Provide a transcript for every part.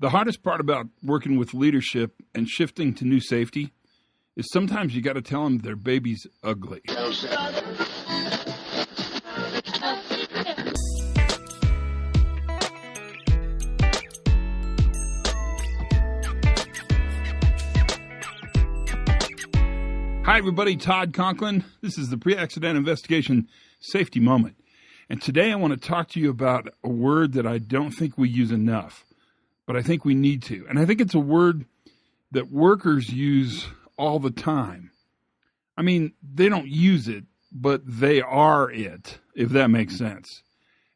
The hardest part about working with leadership and shifting to new safety is sometimes you got to tell them their baby's ugly. Hi, everybody. Todd Conklin. This is the Pre-Accident Investigation Safety Moment. And today I want to talk to you about a word that I don't think we use enough, but I think we need to. And I think it's a word that workers use all the time. I mean, they don't use it, but they are it, if that makes sense.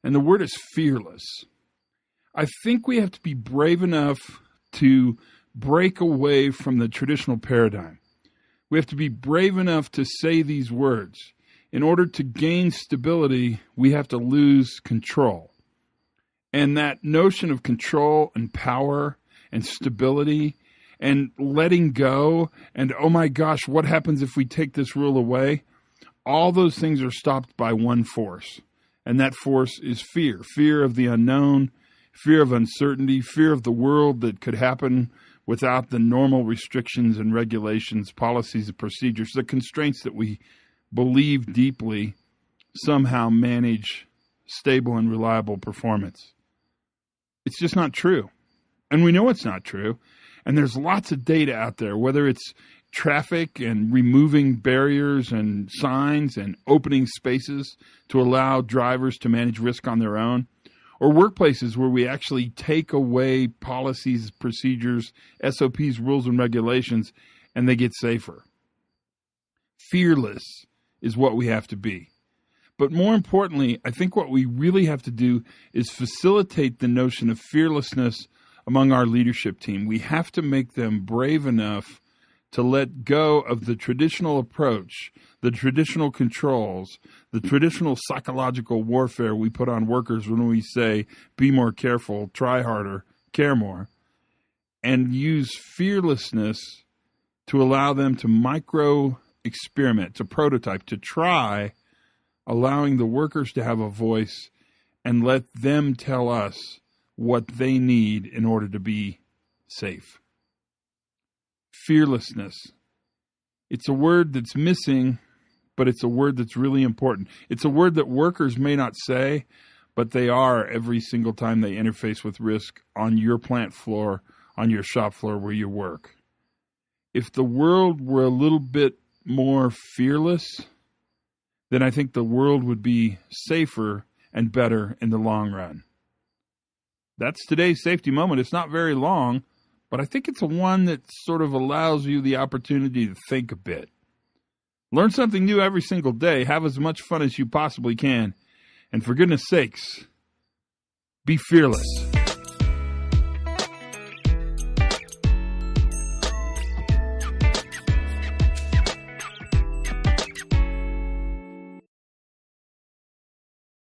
And the word is fearless. I think we have to be brave enough to break away from the traditional paradigm. We have to be brave enough to say these words. In order to gain stability, we have to lose control. And that notion of control and power and stability and letting go and, oh my gosh, what happens if we take this rule away? All those things are stopped by one force. And that force is fear. Fear of the unknown, fear of uncertainty, fear of the world that could happen without the normal restrictions and regulations, policies and procedures, the constraints that we believe deeply somehow manage stable and reliable performance. It's just not true. And we know it's not true. And there's lots of data out there, whether it's traffic and removing barriers and signs and opening spaces to allow drivers to manage risk on their own, or workplaces where we actually take away policies, procedures, SOPs, rules, and regulations, and they get safer. Fearless is what we have to be. But more importantly, I think what we really have to do is facilitate the notion of fearlessness among our leadership team. We have to make them brave enough to let go of the traditional approach, the traditional controls, the traditional psychological warfare we put on workers when we say, be more careful, try harder, care more, and use fearlessness to allow them to micro-experiment, to prototype, to try, allowing the workers to have a voice and let them tell us what they need in order to be safe. Fearlessness. It's a word that's missing, but it's a word that's really important. It's a word that workers may not say, but they are every single time they interface with risk on your plant floor, on your shop floor where you work. If the world were a little bit more fearless, then I think the world would be safer and better in the long run. That's today's safety moment. It's not very long, but I think it's one that sort of allows you the opportunity to think a bit. Learn something new every single day. Have as much fun as you possibly can. And for goodness sakes, be fearless.